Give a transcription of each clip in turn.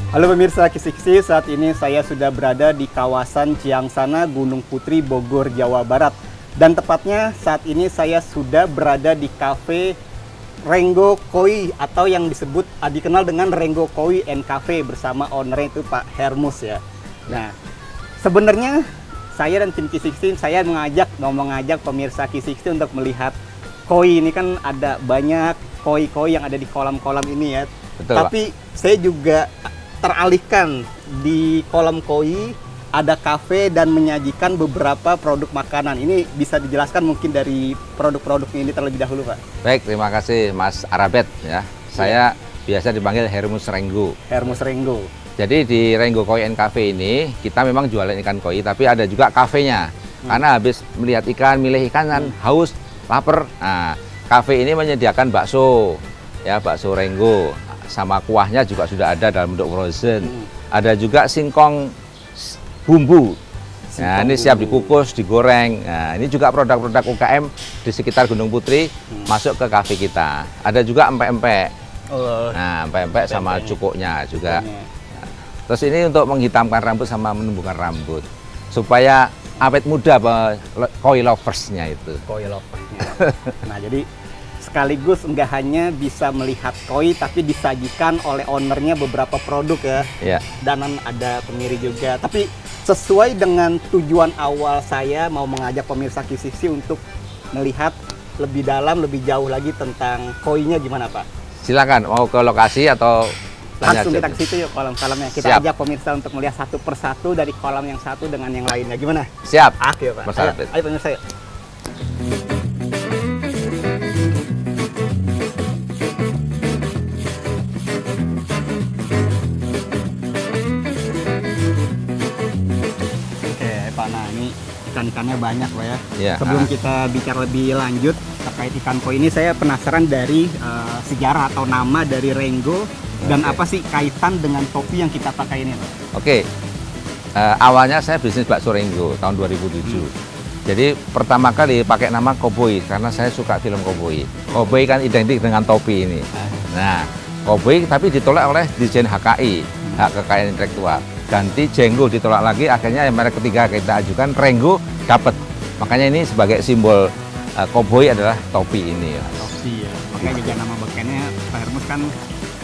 Halo pemirsa Kisi-Kisi, saat ini saya sudah berada di kawasan Ciangsana, Gunung Putri, Bogor, Jawa Barat. Dan tepatnya saat ini saya sudah berada di cafe Renggo Koi atau yang dikenal dengan Renggo Koi and Cafe bersama ownernya itu Pak Hermus ya. Nah, sebenarnya saya dan tim Kisi-Kisi saya mau mengajak pemirsa Kisi-Kisi untuk melihat koi. Ini kan ada banyak koi-koi yang ada di kolam-kolam ini ya. Betul, Tapi Pak, saya juga teralihkan di kolam koi ada kafe dan menyajikan beberapa produk makanan. Ini bisa dijelaskan mungkin dari produk-produknya ini terlebih dahulu, Pak. Baik, terima kasih Mas Arabet ya. Saya biasa dipanggil Hermus Renggo. Hermus Renggo. Jadi di Renggo Koi and Cafe ini kita memang jualan ikan koi, tapi ada juga kafenya. Karena habis melihat ikan, milih ikan kan haus, lapar. Nah, kafe ini menyediakan bakso, ya bakso Renggo. Sama kuahnya juga sudah ada dalam bentuk frozen. Ada juga singkong bumbu. Nah, ini siap dikukus, digoreng. Nah, ini juga produk-produk UKM di sekitar Gunung Putri masuk ke kafe kita. Ada juga empek-empek. Nah, empek-empek sama cukuknya juga. Terus ini untuk menghitamkan rambut sama menumbuhkan rambut. Supaya awet muda koi loversnya itu. Koi loversnya. Nah, jadi sekaligus nggak hanya bisa melihat koi, tapi disajikan oleh ownernya beberapa produk ya. Ya. Dan ada kemiri juga. Tapi sesuai dengan tujuan awal saya mau mengajak pemirsa Kisi-Kisi untuk melihat lebih dalam, lebih jauh lagi tentang koinya gimana Pak? Silakan, mau ke lokasi atau langsung kita ke situ yuk kolam-kolamnya. Kita Siap. ajak pemirsa untuk melihat satu persatu dari kolam yang satu dengan yang lainnya. Gimana? Siap. Oke Pak. Mas Ayo, Arabet. ayo pemirsa yuk. Nah, ini ikan-ikannya banyak Pak ya. Ya, Sebelum kita bicara lebih lanjut terkait ikan koi ini, saya penasaran dari sejarah atau nama dari Renggo dan apa sih kaitan dengan topi yang kita pakai ini Pak? Oke. Awalnya saya bisnis bakso Renggo tahun 2007. Jadi pertama kali pakai nama Koboi karena saya suka film Koboi. Koboi kan identik dengan topi ini. Nah, Koboi tapi ditolak oleh Dirjen HKI, hak kekayaan intelektual. Ganti Jenggo ditolak lagi, akhirnya yang merek ketiga kita ajukan Renggo dapat. Makanya ini sebagai simbol koboi adalah topi ini. Topi ya. Makanya juga nama bekennya Pak Hermus kan.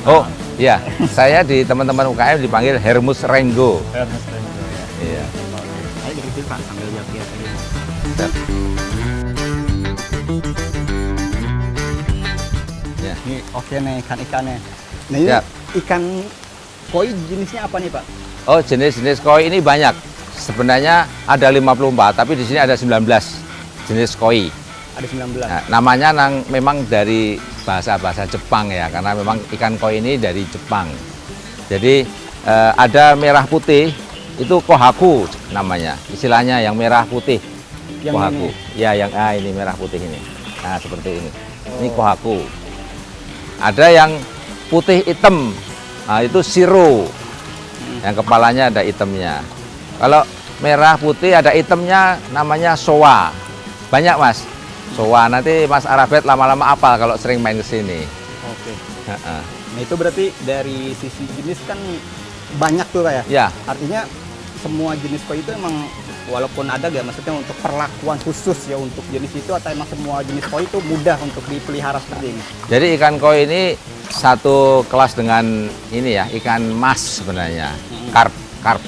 Oh iya, saya di teman-teman UKM dipanggil Hermus Renggo. Hermus Renggo ya. Iya. Ayo dari situ Pak sambil lihat-lihat tadi. Ya. Ini oke nih ikan-ikannya. Nah ini Siap. ikan koi jenisnya apa nih Pak? Oh, jenis-jenis koi ini banyak. Sebenarnya ada 54, tapi di sini ada 19 jenis koi. Ada 19. Nah, namanya memang dari bahasa-bahasa Jepang ya, karena memang ikan koi ini dari Jepang. Jadi ada merah putih, itu kohaku namanya. Istilahnya yang merah putih. Yang Kohaku. ini? Ya, yang ini merah putih ini. Nah, seperti ini. Ini kohaku. Ada yang putih hitam. Nah, itu shiro. Yang kepalanya ada hitamnya. Kalau merah putih ada hitamnya namanya soa. Banyak Mas. Soa nanti Mas Arabet lama-lama apal kalau sering main ke sini. Oke. Nah itu berarti dari sisi jenis kan banyak tuh Pak ya? Ya. Artinya semua jenis koi itu emang walaupun ada gak maksudnya untuk perlakuan khusus ya untuk jenis itu, atau emang semua jenis koi itu mudah untuk dipelihara seperti ini? Jadi ikan koi ini satu kelas dengan ini ya, ikan mas sebenarnya. Karp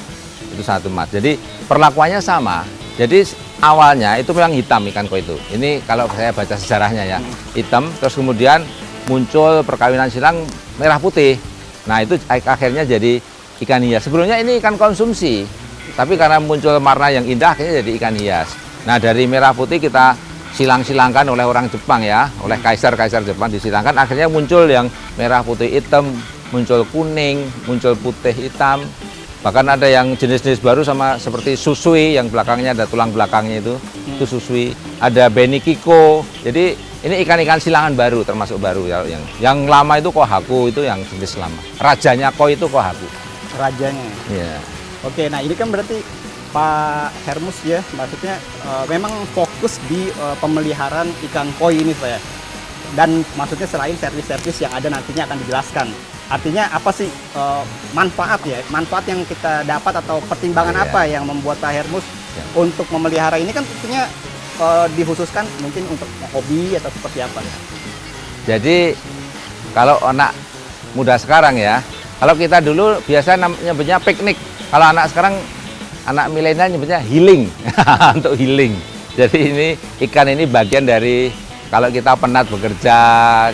itu satu mas. Jadi perlakuannya sama. Jadi awalnya itu memang hitam ikan koi itu. Ini kalau saya baca sejarahnya ya, hitam. Terus kemudian muncul perkawinan silang merah putih. Nah itu akhirnya jadi ikan hias. Sebelumnya ini ikan konsumsi, tapi karena muncul warna yang indah akhirnya jadi ikan hias. Nah dari merah putih kita silang-silangkan oleh orang Jepang ya, oleh kaisar-kaisar Jepang disilangkan, akhirnya muncul yang merah putih hitam, muncul kuning, muncul putih hitam. Bahkan ada yang jenis-jenis baru sama seperti susui yang belakangnya ada tulang belakangnya itu susui. Ada benikiko. Jadi ini ikan-ikan silangan baru, termasuk baru ya. Yang lama itu kohaku, itu yang jenis lama. Rajanya koi itu kohaku. Rajanya. Iya. Oke, nah ini kan berarti Pak Hermus ya, maksudnya memang fokus di pemeliharaan ikan koi ini saya. Dan maksudnya selain servis-servis yang ada nantinya akan dijelaskan. Artinya apa sih manfaat ya? Manfaat yang kita dapat atau pertimbangan Iya. apa yang membuat Pak Hermus Ya. untuk memelihara ini kan tentunya dikhususkan mungkin untuk hobi atau seperti apa? Jadi kalau anak muda sekarang ya, kalau kita dulu biasa nyebutnya piknik. Kalau anak sekarang, anak milenial nyebutnya healing, untuk healing. Jadi ini ikan ini bagian dari kalau kita penat bekerja,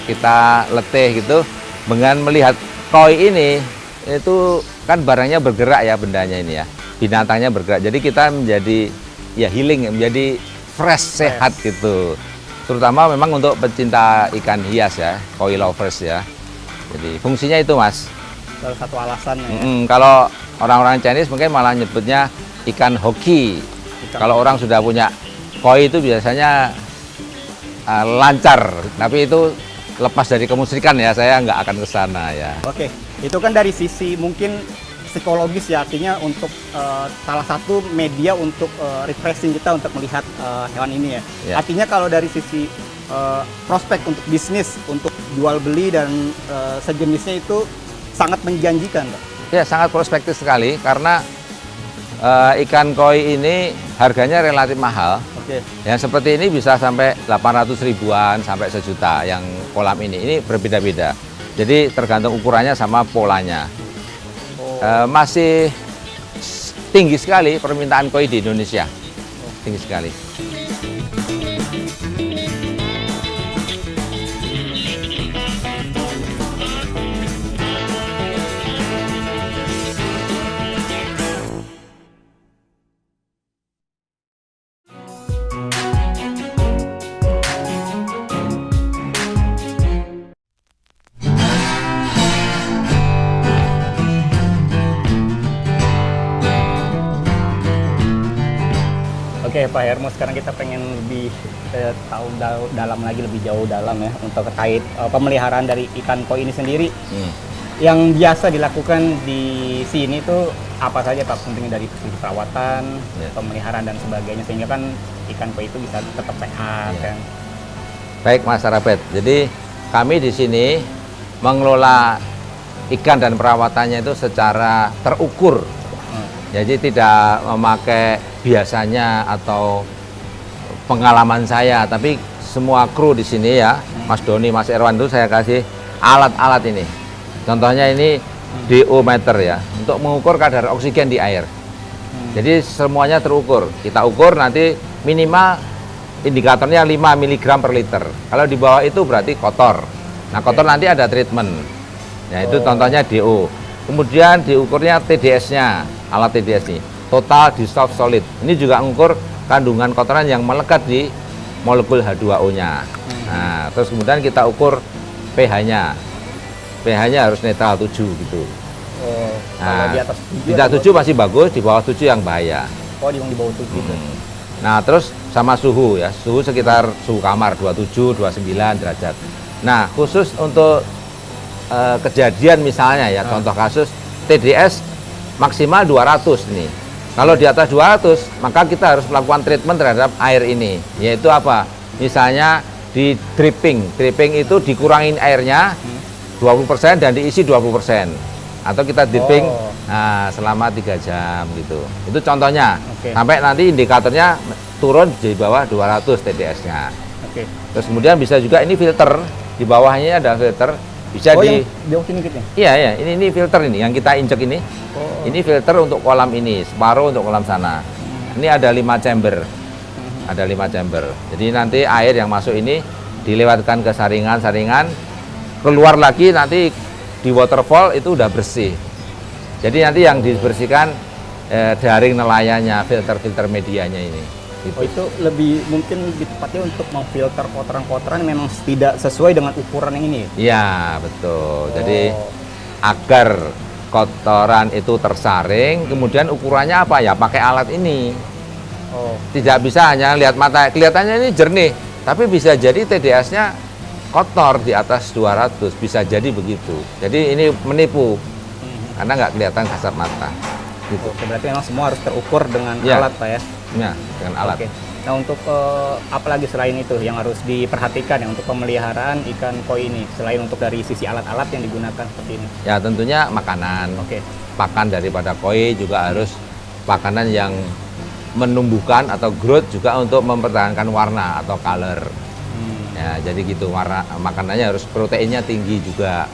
kita letih gitu, dengan melihat koi ini, itu kan barangnya bergerak ya, bendanya ini ya, binatangnya bergerak. Jadi kita menjadi ya healing, menjadi fresh, sehat gitu. Terutama memang untuk pecinta ikan hias ya, koi lovers ya. Jadi fungsinya itu Mas. Salah satu alasannya. Ya. Kalau orang-orang Chinese mungkin malah nyebutnya ikan hoki. Kalau orang sudah punya koi itu biasanya lancar, tapi itu lepas dari kemusyrikan ya, saya nggak akan ke sana ya. Oke, itu kan dari sisi mungkin psikologis ya, artinya untuk salah satu media untuk refreshing kita untuk melihat hewan ini ya. Ya. Artinya kalau dari sisi prospek untuk bisnis, untuk jual beli dan sejenisnya itu sangat menjanjikan, Pak. Ya, sangat prospektif sekali karena ikan koi ini harganya relatif mahal. Oke. Yang seperti ini bisa sampai 800 ribuan sampai 1 juta yang kolam ini. Ini berbeda-beda. Jadi tergantung ukurannya sama polanya. Masih tinggi sekali permintaan koi di Indonesia. Tinggi sekali. Oke Pak Hermus, sekarang kita pengen lebih tahu dalam lagi, lebih jauh dalam ya untuk terkait pemeliharaan dari ikan koi ini sendiri. Yang biasa dilakukan di sini tuh apa saja Pak, pentingnya dari segi perawatan, pemeliharaan dan sebagainya, sehingga kan ikan koi itu bisa tetap sehat kan. Baik Mas Arabet, jadi kami di sini mengelola ikan dan perawatannya itu secara terukur. Jadi tidak memakai biasanya atau pengalaman saya, tapi semua kru di sini ya, Mas Doni, Mas Erwan itu saya kasih alat-alat ini. Contohnya ini DO meter ya, untuk mengukur kadar oksigen di air. Jadi semuanya terukur. Kita ukur nanti minimal indikatornya 5 mg per liter. Kalau di bawah itu berarti kotor. Nah kotor nanti ada treatment. Ya itu contohnya DO. Kemudian diukurnya TDS-nya, alat TDS ini, total dissolved solid. Ini juga mengukur kandungan kotoran yang melekat di molekul H2O-nya. Nah, terus kemudian kita ukur pH-nya. pH-nya harus netral 7 gitu. Kalau Nah, di atas 7, di atas 7 masih bagus, di bawah 7 yang bahaya. Oh, di bawah 7 gitu. Nah, terus sama suhu ya, suhu sekitar suhu kamar 27, 29 derajat. Nah, khusus untuk kejadian misalnya ya, contoh kasus TDS maksimal 200 nih. Kalau di atas 200, maka kita harus melakukan treatment terhadap air ini, yaitu apa? Misalnya di dripping. Dripping itu dikurangin airnya 20% dan diisi 20%. Atau kita dripping selama 3 jam gitu. Itu contohnya. Sampai nanti indikatornya turun di bawah 200 TDS-nya. Terus kemudian bisa juga ini filter, di bawahnya ada filter. Bisa yang sini gitu ya? Iya, ini filter ini yang kita injek ini. Ini filter untuk kolam ini, separuh untuk kolam sana. Ini ada 5 chamber. Ada 5 chamber. Jadi nanti air yang masuk ini dilewatkan ke saringan-saringan, keluar lagi nanti di waterfall itu udah bersih. Jadi nanti yang dibersihkan daring nelayannya, filter-filter medianya ini. Gitu. Oh, itu lebih mungkin lebih tepatnya untuk memfilter kotoran-kotoran memang tidak sesuai dengan ukuran yang ini. Iya, betul. Jadi agar kotoran itu tersaring, kemudian ukurannya apa ya? Pakai alat ini. Tidak bisa hanya lihat mata, kelihatannya ini jernih, tapi bisa jadi TDS-nya kotor di atas 200, bisa jadi begitu. Jadi ini menipu, karena nggak kelihatan kasat mata. Gitu. Berarti memang semua harus terukur dengan alat Pak ya? Ya, dengan alat. Nah, untuk apa lagi selain itu yang harus diperhatikan ya untuk pemeliharaan ikan koi ini, selain untuk dari sisi alat-alat yang digunakan seperti ini? Ya tentunya makanan. Oke. Pakan daripada koi juga harus makanan yang menumbuhkan atau growth juga untuk mempertahankan warna atau color. Ya, jadi gitu, warna makanannya harus proteinnya tinggi juga.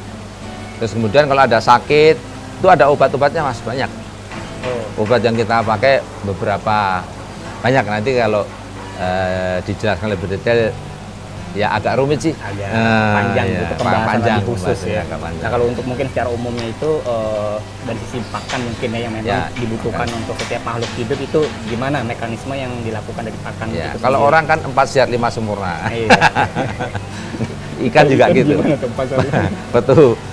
Terus kemudian kalau ada sakit, itu ada obat-obatnya Mas, banyak. Obat yang kita pakai beberapa banyak, nanti kalau dijelaskan lebih detail ya agak rumit sih, Agak panjang ya, gitu pembahasan panjang lebih khusus pembahasannya, ya. agak panjang. Nah, kalau untuk mungkin secara umumnya itu dari sisi pakan mungkin ya yang memang Ya, dibutuhkan untuk setiap makhluk hidup itu gimana mekanisme yang dilakukan dari pakan Ya, itu kalau sendiri? orang kan 4 sehat 5 sempurna. Iya. Ikan juga gitu. Gimana tuh Pak Sari?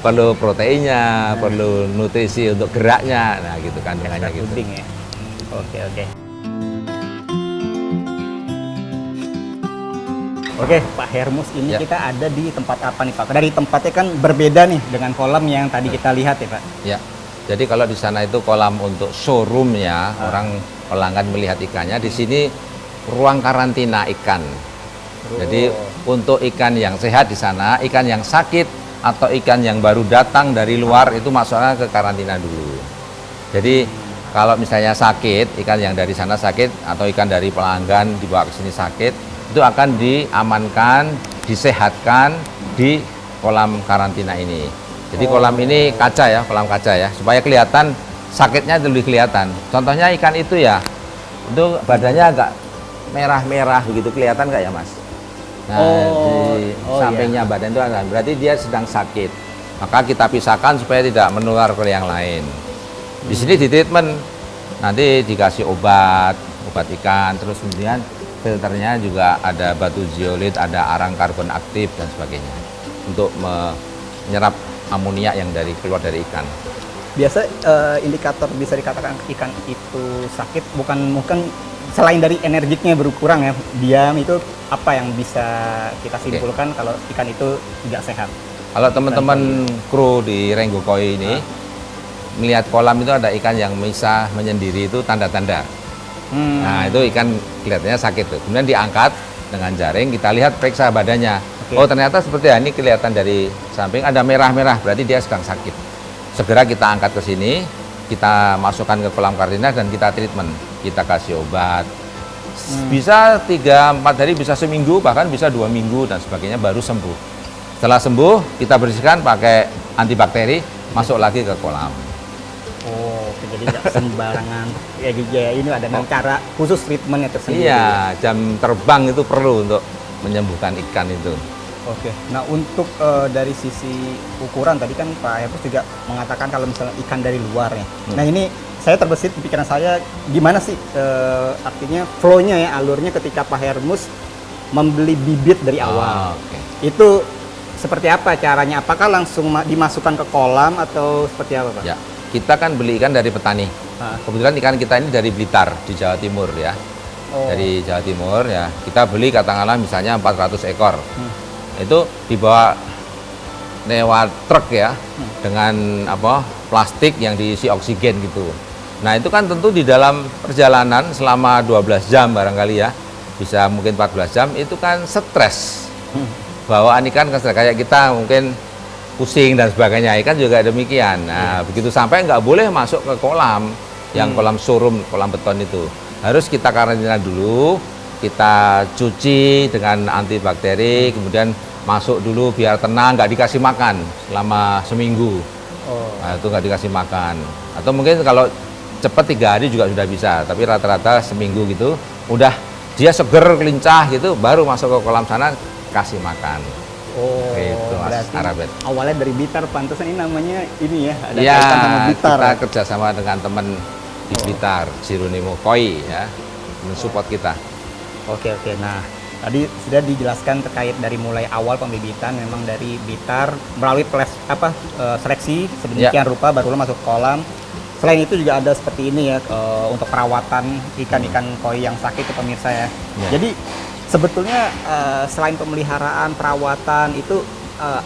perlu proteinnya, perlu nutrisi untuk geraknya. Nah, gitu kandungannya Extra gitu. puding ya. Oke, oke. Oke, Pak Hermus, ini Ya. kita ada di tempat apa nih Pak? Dari tempatnya kan berbeda nih dengan kolam yang tadi kita lihat ya Pak. Ya. Jadi kalau di sana itu kolam untuk showroom ya, orang pelanggan melihat ikannya. Di sini ruang karantina ikan. Jadi untuk ikan yang sehat di sana, ikan yang sakit atau ikan yang baru datang dari luar itu masuknya ke karantina dulu. Jadi kalau misalnya sakit, ikan yang dari sana sakit atau ikan dari pelanggan dibawa ke sini sakit, itu akan diamankan, disehatkan di kolam karantina ini. Jadi kolam ini kaca ya, kolam kaca ya, supaya kelihatan sakitnya lebih kelihatan. Contohnya ikan itu ya, itu badannya agak merah-merah begitu, kelihatan nggak ya Mas? Nah, di sampingnya badan itu ada, berarti dia sedang sakit. Maka kita pisahkan supaya tidak menular ke yang lain. Di sini di treatment, nanti dikasih obat ikan, terus kemudian filternya juga ada batu zeolit, ada arang karbon aktif dan sebagainya untuk menyerap amonia yang keluar dari ikan. Biasa indikator bisa dikatakan ikan itu sakit bukan selain dari energiknya berkurang ya, diam itu apa yang bisa kita simpulkan kalau ikan itu tidak sehat? Kalau teman-teman kru di Renggo Koi ini melihat kolam itu ada ikan yang bisa menyendiri, itu tanda-tanda. Nah, itu ikan kelihatannya sakit tuh. Kemudian diangkat dengan jaring, kita lihat periksa badannya. Oh, ternyata seperti ini kelihatan dari samping ada merah-merah, berarti dia sedang sakit. Segera kita angkat ke sini, kita masukkan ke kolam karantina dan kita treatment. Kita kasih obat. Bisa 3-4 hari, bisa seminggu, bahkan bisa 2 minggu dan sebagainya baru sembuh. Setelah sembuh, kita bersihkan pakai antibakteri, masuk lagi ke kolam. Oh, jadi nggak sembarangan. Ya, ini ada cara khusus treatmentnya tersendiri. Iya, jam terbang itu perlu untuk menyembuhkan ikan itu. Oke. Nah, untuk dari sisi ukuran tadi kan Pak Hermus juga mengatakan kalau misalnya ikan dari luar ya. Nah, ini saya terbesit di pikiran saya gimana sih artinya flow-nya ya, alurnya ketika Pak Hermus membeli bibit dari awal. Itu seperti apa caranya? Apakah langsung dimasukkan ke kolam atau seperti apa, Pak? Ya, kita kan beli ikan dari petani. Kebetulan ikan kita ini dari Blitar di Jawa Timur ya. Dari Jawa Timur ya. Kita beli katakanlah misalnya 400 ekor. Itu dibawa lewat truk ya, dengan plastik yang diisi oksigen gitu. Nah, itu kan tentu di dalam perjalanan selama 12 jam barangkali ya, bisa mungkin 14 jam, itu kan stres. Bawaan ikan kan kayak kita mungkin pusing dan sebagainya, ikan juga demikian. Nah, begitu sampai nggak boleh masuk ke kolam, yang kolam showroom, kolam beton itu. Harus kita karantina dulu, kita cuci dengan antibakteri, kemudian masuk dulu biar tenang, nggak dikasih makan selama seminggu. Nah, itu nggak dikasih makan. Atau mungkin kalau cepat 3 hari juga sudah bisa, tapi rata-rata seminggu gitu, udah dia seger, lincah gitu, baru masuk ke kolam sana, kasih makan. Gitu, Mas Arabet. Awalnya dari Blitar, pantesan ini namanya ini ya, ada Ya, kaitan sama Blitar. kita kerjasama dengan teman di Blitar, Jeronimo Koi ya, mensupport kita. Oke. Nah, tadi sudah dijelaskan terkait dari mulai awal pembibitan, memang dari Blitar melalui seleksi sedemikian rupa barulah masuk kolam. Selain itu juga ada seperti ini ya, untuk perawatan ikan-ikan koi yang sakit itu pemirsa ya. Jadi sebetulnya selain pemeliharaan, perawatan itu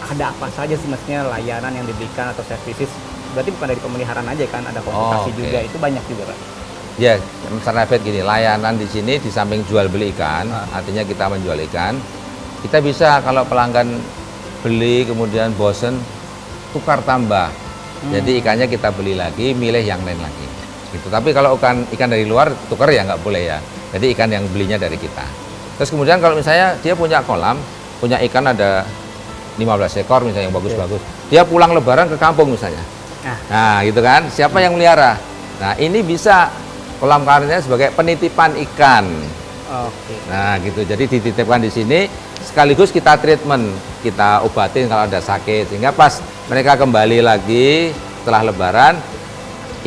ada apa saja sih maksudnya layanan yang diberikan atau services? Berarti bukan dari pemeliharaan aja kan, ada konsultasi juga, itu banyak juga Pak. Ya, Mas Rafiq gini, layanan di sini di samping jual beli ikan, artinya kita menjual ikan, kita bisa kalau pelanggan beli kemudian bosen, tukar tambah. Jadi ikannya kita beli lagi, milih yang lain lagi. Gitu. Tapi kalau ikan dari luar tukar ya nggak boleh ya. Jadi ikan yang belinya dari kita. Terus kemudian kalau misalnya dia punya kolam, punya ikan ada 15 ekor misalnya yang bagus-bagus, dia pulang lebaran ke kampung misalnya. Nah, gitu kan? Siapa yang melihara? Nah, ini bisa kolam karirnya sebagai penitipan ikan. Oke. Nah, gitu. Jadi dititipkan di sini, sekaligus kita treatment, kita obatin kalau ada sakit, sehingga pas mereka kembali lagi setelah lebaran,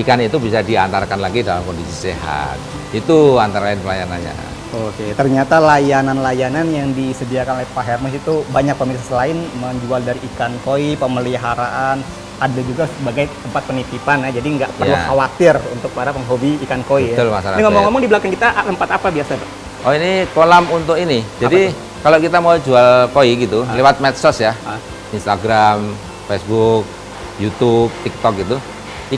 ikan itu bisa diantarkan lagi dalam kondisi sehat. Itu antara lain pelayanannya. Oke, ternyata layanan-layanan yang disediakan oleh Pak Hermes itu banyak pemirsa, selain menjual dari ikan koi, pemeliharaan, ada juga sebagai tempat penitipan ya, jadi nggak perlu khawatir untuk para penghobi ikan koi. Betul, ya. Mas Rafiq. Ini ngomong-ngomong, di belakang kita tempat apa biasa, Pak? Oh, ini kolam untuk ini. Jadi kalau kita mau jual koi gitu, lewat medsos ya, Instagram, Facebook, YouTube, TikTok gitu,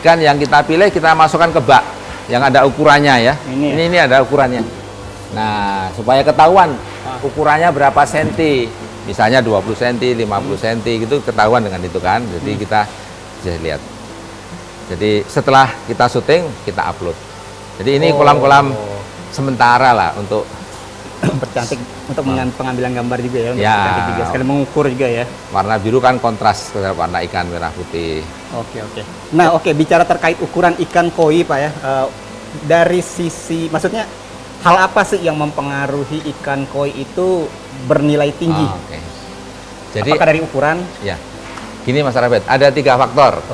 ikan yang kita pilih kita masukkan ke bak yang ada ukurannya ya. Ini ada ukurannya. Nah, supaya ketahuan ukurannya berapa senti. Misalnya 20 cm, 50 cm gitu ketahuan dengan itu kan. Jadi kita bisa lihat. Jadi setelah kita syuting, kita upload. Jadi ini kolam-kolam sementara lah untuk mempercantik, untuk pengambilan gambar juga ya, untuk ya, mempercantik juga, sekali mengukur juga ya. Warna biru kan kontras terhadap warna ikan merah putih. Oke. Nah, bicara terkait ukuran ikan koi, Pak ya, dari sisi, maksudnya hal apa sih yang mempengaruhi ikan koi itu bernilai tinggi? Jadi, apakah dari ukuran? Ya, gini Mas Rafiq, ada 3 faktor.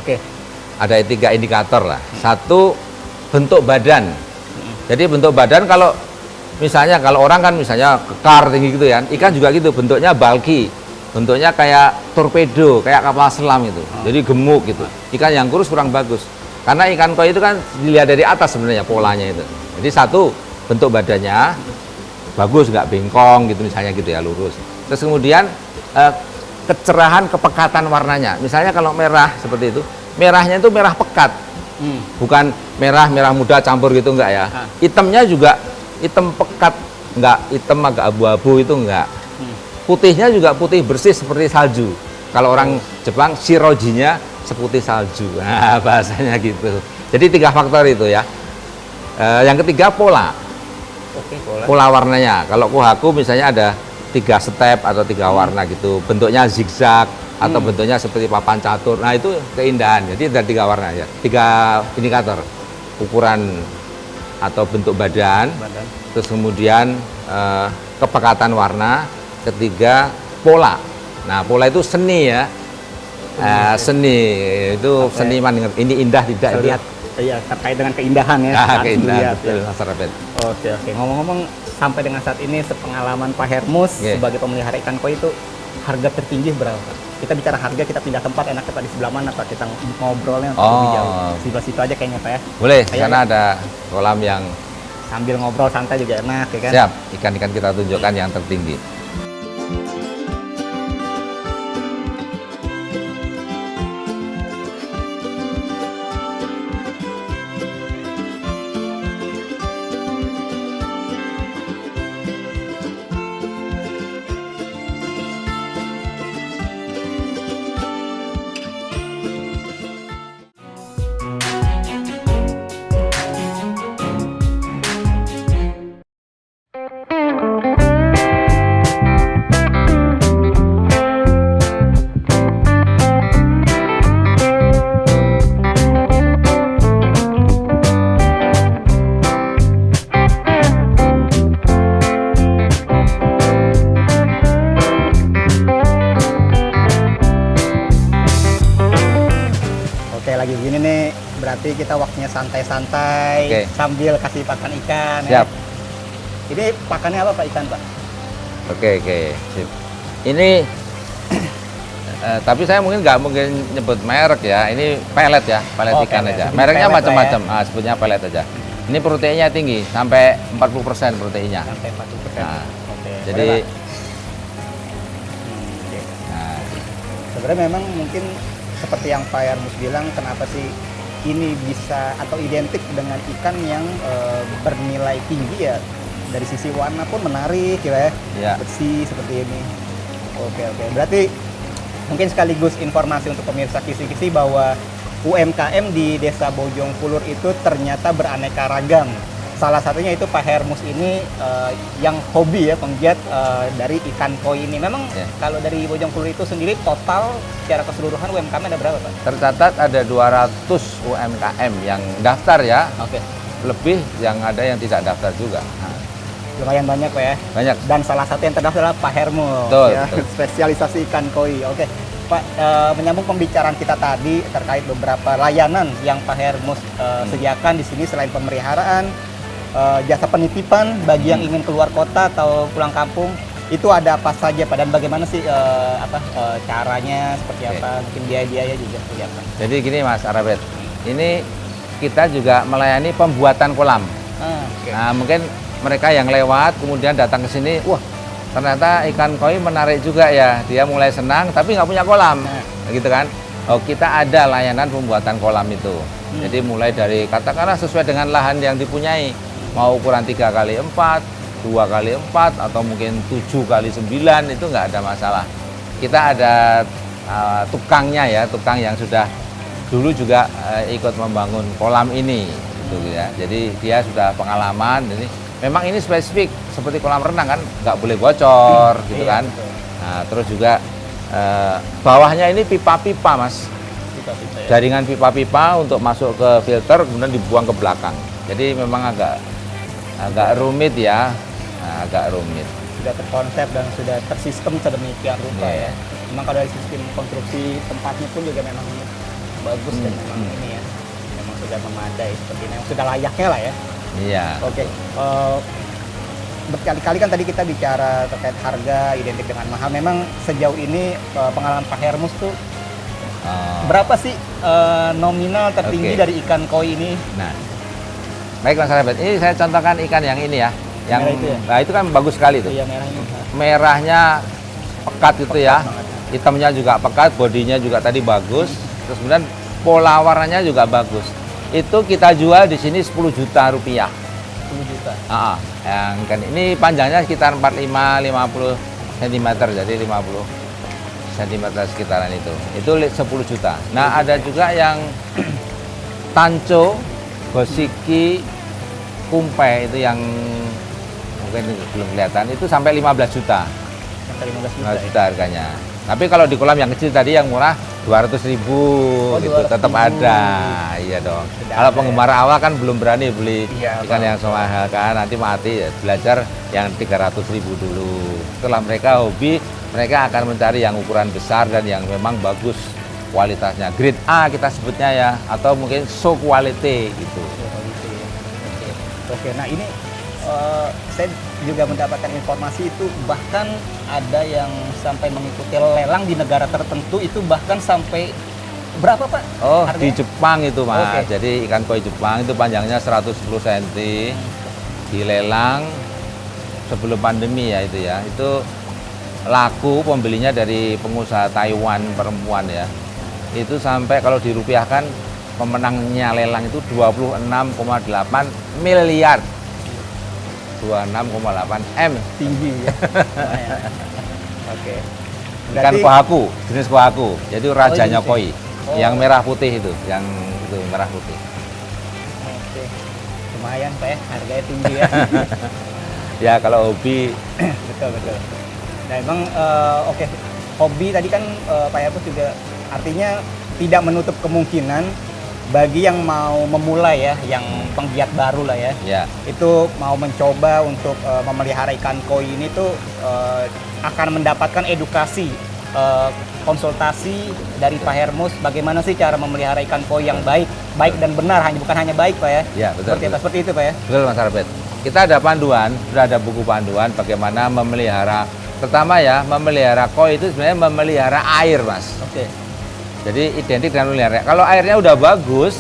Ada 3 indikator lah. Satu, bentuk badan. Jadi bentuk badan, kalau misalnya kalau orang kan misalnya kekar tinggi gitu ya, ikan juga gitu, bentuknya bulky, bentuknya kayak torpedo, kayak kapal selam itu. Jadi gemuk gitu. Ikan yang kurus kurang bagus. Karena ikan koi itu kan dilihat dari atas sebenarnya polanya itu. Jadi satu, bentuk badannya bagus, nggak bengkong gitu misalnya gitu ya, lurus. Terus kemudian kecerahan, kepekatan warnanya. Misalnya kalau merah seperti itu, merahnya itu merah pekat, bukan merah muda campur gitu, enggak ya. Hitamnya juga hitam pekat, enggak hitam agak abu-abu itu enggak. Putihnya juga putih bersih seperti salju. Kalau orang Jepang, shirojinya seputih salju. Nah, bahasanya gitu. Jadi 3 faktor itu ya. Yang ketiga pola. Pola warnanya. Kalau kohaku misalnya ada 3 step atau 3 warna gitu. Bentuknya zigzag atau bentuknya seperti papan catur. Nah, itu keindahan. Jadi ada 3 warna ya. 3 indikator. Ukuran atau bentuk badan. Terus kemudian kepekatan warna. Ketiga, pola. Nah, pola itu seni ya. Seni itu seniman. Ini indah tidak lihat. Iya, terkait dengan keindahan ya. Keindahan, betul, Mas Rafiq. Oke. Ngomong-ngomong, sampai dengan saat ini sepengalaman Pak Hermes sebagai pemelihara ikan koi itu, harga tertinggi berapa? Kita bicara harga, kita pindah tempat, enaknya Pak di sebelah mana Pak? Kita ngobrolnya lebih jauh. Sebelah situ aja kayaknya Pak ya. Boleh, karena ada kolam yang sambil ngobrol santai juga enak ya kan? Siap, ikan-ikan kita tunjukkan yang tertinggi. Lagi gini nih, berarti kita waktunya santai-santai sambil kasih pakan ikan. Siap. Ini pakannya apa Pak, ikan Pak? Oke. Sip. Ini tapi saya mungkin nggak mungkin nyebut merek ya. Ini pelet ya, pelet ikan aja. Mereknya macam-macam. Sebutnya pelet aja. Ini proteinnya tinggi, sampai 40% proteinnya. Sampai 40%. Nah, jadi sebenarnya memang mungkin seperti yang Pak Hermes bilang, kenapa sih ini bisa atau identik dengan ikan yang bernilai tinggi ya, dari sisi warna pun menarik ya, Ya. bersih seperti ini. Oke, berarti mungkin sekaligus informasi untuk pemirsa Kisi-Kisi bahwa UMKM di Desa Bojongkulur itu ternyata beraneka ragam. Salah satunya itu Pak Hermus ini yang hobi ya, penggiat dari ikan koi ini. Memang Ya. kalau dari Bojongkulur itu sendiri total secara keseluruhan UMKM ada berapa, Pak? Tercatat ada 200 UMKM yang daftar ya, Oke. lebih yang ada yang tidak daftar juga. Nah, Lumayan banyak, Pak ya. banyak. Dan salah satu yang terdaftar adalah Pak Hermus, Betul, ya, betul. spesialisasi ikan koi. Oke, Pak, menyambung pembicaraan kita tadi terkait beberapa layanan yang Pak Hermus sediakan di sini selain pemeliharaan, jasa penitipan bagi yang ingin keluar kota atau pulang kampung, itu ada apa saja, Pak? Dan bagaimana sih caranya seperti Oke. apa? Mungkin biaya-biaya juga seperti apa? Jadi gini Mas Arabet, ini kita juga melayani pembuatan kolam. Oke. Nah, mungkin mereka yang lewat kemudian datang ke sini, wah ternyata ikan koi menarik juga ya. Dia mulai senang tapi nggak punya kolam, gitu kan? Oh, kita ada layanan pembuatan kolam itu. Jadi mulai dari katakanlah sesuai dengan lahan yang dipunyai, mau ukuran 3x4, 2x4 atau mungkin 7x9 itu nggak ada masalah. Kita ada tukangnya ya, tukang yang sudah dulu juga ikut membangun kolam ini, gitu ya. Jadi dia sudah pengalaman. Jadi memang ini spesifik seperti kolam renang kan, nggak boleh bocor, gitu Iya, kan. betul. Nah, terus juga bawahnya ini pipa-pipa mas, Pipa-pipa ya. jaringan pipa-pipa untuk masuk ke filter kemudian dibuang ke belakang. Jadi memang agak rumit ya, agak rumit. Sudah terkonsep dan sudah tersistem sedemikian rupa Iya. ya. Memang kalau dari sistem konstruksi tempatnya pun juga memang bagus dan memang ini ya, memang sudah memadai seperti ini, sudah layaknya lah ya. Iya. Oke, berkali-kali kan tadi kita bicara terkait harga identik dengan mahal. Memang sejauh ini pengalaman Pak Hermus tuh berapa sih nominal tertinggi Oke. dari ikan koi ini? Nah, baik Mas Arabet, ini saya contohkan ikan yang ini ya, yang Merah itu ya? nah itu kan bagus sekali tuh. Iya, merah ini. Merahnya pekat itu ya, banget. hitamnya juga pekat, bodinya juga tadi bagus, terus kemudian pola warnanya juga bagus. Itu kita jual di sini 10 juta rupiah. 10 juta. Yang kan ini panjangnya sekitar 45-50 cm, jadi 50 cm sekitaran itu 10 juta. Nah, ada juga yang tanco, gosiki, kumpai itu yang mungkin belum kelihatan, itu sampai 15 juta. Sampai 15 juta. 15 juta harganya. Tapi kalau di kolam yang kecil tadi yang murah 200.000 gitu, 200.000. tetap ada. Iya dong. Sudah Kalau ada penggemar awal kan belum berani beli Iya, ikan yang semahal kan, nanti mati. Belajar yang 300.000 dulu. Setelah mereka hobi, mereka akan mencari yang ukuran besar dan yang memang bagus kualitasnya. Grade A kita sebutnya ya, atau mungkin show quality gitu. Oke, nah ini saya juga mendapatkan informasi itu bahkan ada yang sampai mengikuti lelang di negara tertentu, itu bahkan sampai berapa Pak? Oh, harganya? di Jepang itu Mas. Oke. Jadi ikan koi Jepang itu panjangnya 110 cm. Dilelang sebelum pandemi ya itu ya. Itu laku pembelinya dari pengusaha Taiwan perempuan ya. Itu sampai kalau dirupiahkan pemenangnya lelang itu 26,8 miliar. 26,8 M. Tinggi ya. Lumayan. Oke. Ikan kohaku, jenis kohaku. Jadi rajanya gitu. koi. Oh. Yang merah putih itu, yang itu merah putih. Oke. Lumayan Pak ya, harganya tinggi ya. Ya kalau hobi Betul. Nah emang oke, hobi tadi kan Pak Yabus juga artinya tidak menutup kemungkinan bagi yang mau memulai ya, yang penggiat baru lah ya, ya. itu mau mencoba untuk memelihara ikan koi ini tuh akan mendapatkan edukasi, konsultasi dari Pak Hermus bagaimana sih cara memelihara ikan koi yang baik dan benar, bukan hanya baik Pak ya. Ya, betul, Seperti apa? betul. Seperti itu Pak ya. Betul Mas Arbet. Kita ada panduan, sudah ada buku panduan bagaimana memelihara. Pertama ya, memelihara koi itu sebenarnya memelihara air Mas. Oke. Jadi identik dengan memelihara. Kalau airnya udah bagus,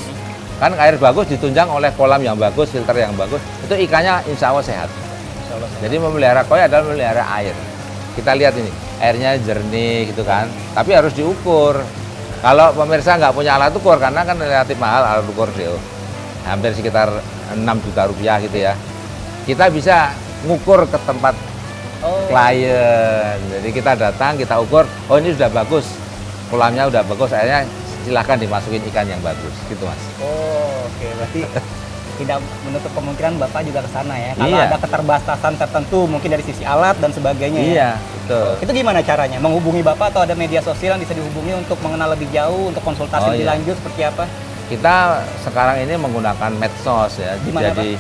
kan air bagus ditunjang oleh kolam yang bagus, filter yang bagus, itu ikannya insya Allah sehat. Insya Allah. Jadi memelihara koi adalah memelihara air. Kita lihat ini, airnya jernih gitu kan, tapi harus diukur. Kalau pemirsa nggak punya alat ukur, karena kan relatif mahal alat ukur DO, hampir sekitar 6 juta rupiah gitu ya. Kita bisa ngukur ke tempat klien. Jadi kita datang, kita ukur, oh ini sudah bagus, kolamnya udah bagus, akhirnya silahkan dimasukin ikan yang bagus, gitu Mas. Oh, oke. Berarti tidak menutup kemungkinan Bapak juga ke sana ya. Kalau Iya. ada keterbatasan tertentu mungkin dari sisi alat dan sebagainya ya. Iya, betul. Itu gimana caranya? Menghubungi Bapak atau ada media sosial yang bisa dihubungi untuk mengenal lebih jauh, untuk konsultasi Oh, lebih iya. lanjut seperti apa? Kita sekarang ini menggunakan medsos ya. Di mana, Jadi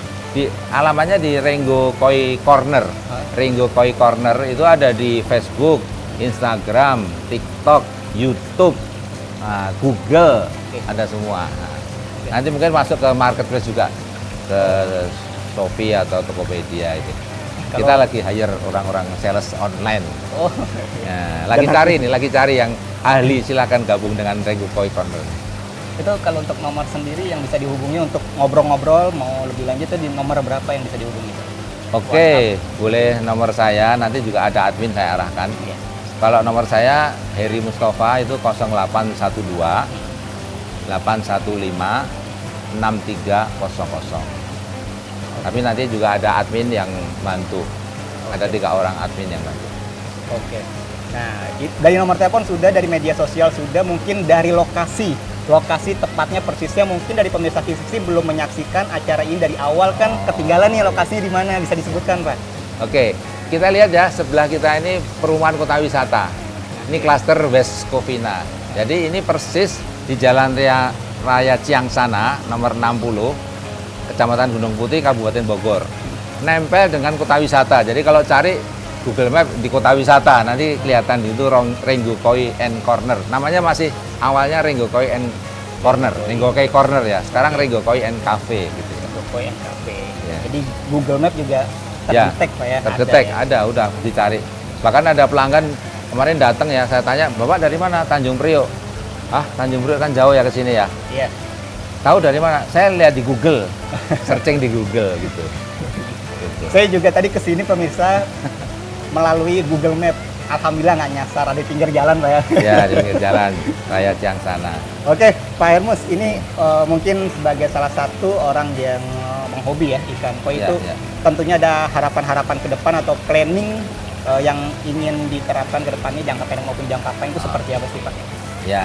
alamannya di Renggo Koi Corner. Renggo Koi Corner itu ada di Facebook, Instagram, TikTok, YouTube, Google, ada semua. Nah, nanti mungkin masuk ke marketplace juga, ke Shopee atau Tokopedia itu. Kita lagi hire orang-orang sales online. Oh, Ya, lagi cari yang ahli, silakan gabung dengan Renggo Koi Corner. itu kalau untuk nomor sendiri yang bisa dihubungi untuk ngobrol-ngobrol, mau lebih lanjut itu di nomor berapa yang bisa dihubungi? Oke, boleh nomor saya, nanti juga ada admin saya arahkan. Iya. Kalau nomor saya Heri Mustafa itu 0812 815 6300. Tapi nanti juga ada admin yang bantu. Ada 3 orang admin yang bantu. Oke. Nah, dari nomor telepon sudah, dari media sosial sudah, mungkin dari lokasi tepatnya persisnya mungkin dari pemirsa Kisi belum menyaksikan acara ini dari awal kan, ketinggalan nih lokasinya di mana, bisa disebutkan Pak? Oke, kita lihat ya, sebelah kita ini perumahan kota wisata. Ini klaster West Covina. Jadi ini persis di Jalan Raya Ciangsana nomor 60, Kecamatan Gunung Putih, Kabupaten Bogor. Nempel dengan kota wisata. Jadi kalau cari Google Map di kota wisata, nanti kelihatan itu Renggo Koi and Corner. Namanya masih awalnya Renggo Koi and Corner, Renggo Koi Corner ya. Sekarang Renggo Koi and Cafe gitu ya. Koi and Cafe. Ya. Jadi Google Map juga Ya, terdetek Pak ya? terdetek, ya? ada, udah dicari. Bahkan ada pelanggan kemarin datang ya, saya tanya, Bapak dari mana? Tanjung Priok. Ah, Tanjung Priok kan jauh ya ke sini ya. Iya. Tahu dari mana? Saya lihat di Google, searching di Google gitu. Gitu. Saya juga tadi kesini pemirsa melalui Google Map. Alhamdulillah nggak nyasar, ada di pinggir jalan Pak ya. Ya, di pinggir jalan Raya Ciangsana. Oke, Pak Hermus, ini mungkin sebagai salah satu orang yang menghobi ya ikan koi Ya, itu, ya. tentunya ada harapan-harapan ke depan atau planning yang ingin diterapkan ke depannya, jangka pendek maupun jangka panjang itu seperti apa sih Pak? Ya,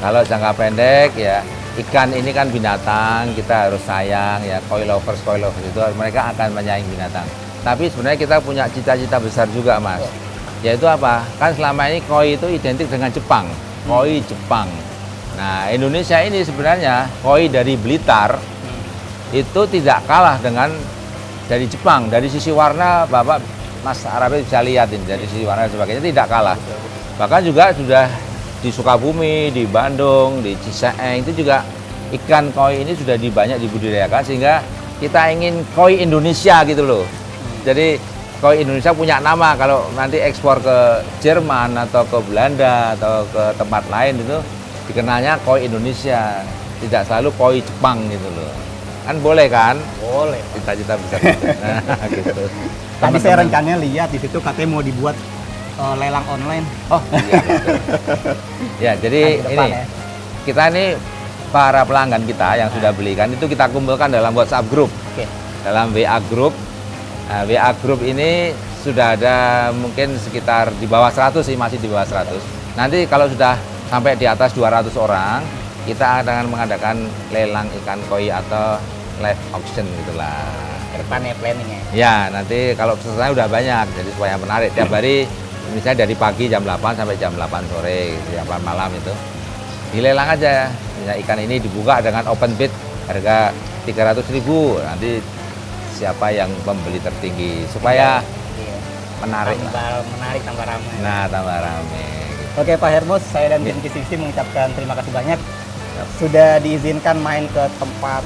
kalau jangka pendek ya, ikan ini kan binatang, kita harus sayang ya, koi lovers itu mereka akan menyayangi binatang. Tapi sebenarnya kita punya cita-cita besar juga Mas. Yaitu apa? Kan selama ini koi itu identik dengan Jepang, koi Jepang. Nah, Indonesia ini sebenarnya koi dari Blitar itu tidak kalah dengan dari Jepang. Dari sisi warna, Bapak Mas Arabi bisa lihat ini, dari sisi warna dan sebagainya tidak kalah. Bahkan juga sudah di Sukabumi, di Bandung, di Ciseeng itu juga ikan koi ini sudah banyak dibudidayakan, sehingga kita ingin koi Indonesia gitu loh. Jadi koi Indonesia punya nama, kalau nanti ekspor ke Jerman atau ke Belanda atau ke tempat lain itu dikenalnya koi Indonesia, tidak selalu koi Jepang gitu loh. Kan boleh kan? Boleh. Cita-cita besar gitu. Nah, gitu. Tadi saya rencananya lihat di situ katanya mau dibuat lelang online. Oh iya, betul. Ya, jadi Hari depan ini ya. kita ini para pelanggan kita yang sudah belikan itu kita kumpulkan dalam WhatsApp group, Oke. dalam WA group. Nah, WA group ini sudah ada mungkin sekitar di bawah 100 sih, masih di bawah 100. Nanti kalau sudah sampai di atas 200 orang, kita akan mengadakan lelang ikan koi atau live auction gitulah. Ke depannya planningnya. Ya, nanti kalau pesertanya udah banyak, jadi supaya menarik. Tiap hari, misalnya dari pagi jam 8 sampai jam 8 sore, jam 8 malam itu. Dilelang aja. Ya, ikan ini dibuka dengan open bid, harga 300.000. Nanti siapa yang pembeli tertinggi, supaya Iya. menarik lah. Tambah menarik, tambah ramai. Nah, tambah rame. Gitu. Oke Pak Hermus, saya dan Iya. tim Kisi mengucapkan terima kasih banyak Siap. sudah diizinkan main ke tempat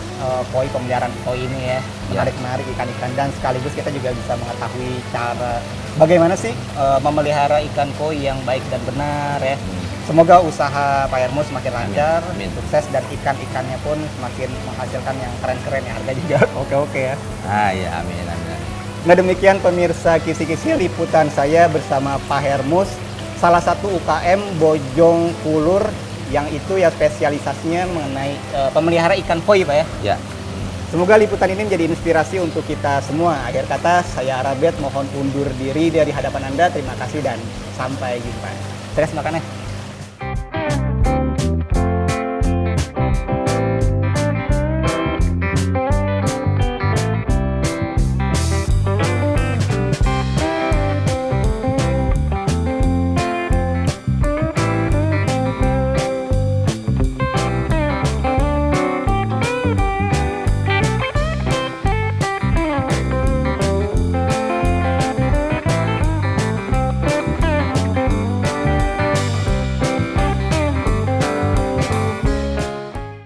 koi, pemeliharaan koi ini ya, Iya. menarik ikan-ikan, dan sekaligus kita juga bisa mengetahui cara bagaimana sih memelihara ikan koi yang baik dan benar ya. Semoga usaha Pak Hermus semakin lancar, Amin. sukses, dan ikan-ikannya pun semakin menghasilkan yang keren-keren ya, harga juga oke-oke ya. Ah iya, amin, amin. Nah demikian pemirsa Kisi-Kisi liputan saya bersama Pak Hermus, salah satu UKM Bojong Kulur yang itu ya spesialisasinya mengenai pemelihara ikan koi, Pak ya. Ya. Semoga liputan ini menjadi inspirasi untuk kita semua. Akhir kata, saya Arabet mohon undur diri dari hadapan Anda. Terima kasih dan sampai jumpa. Stres makannya.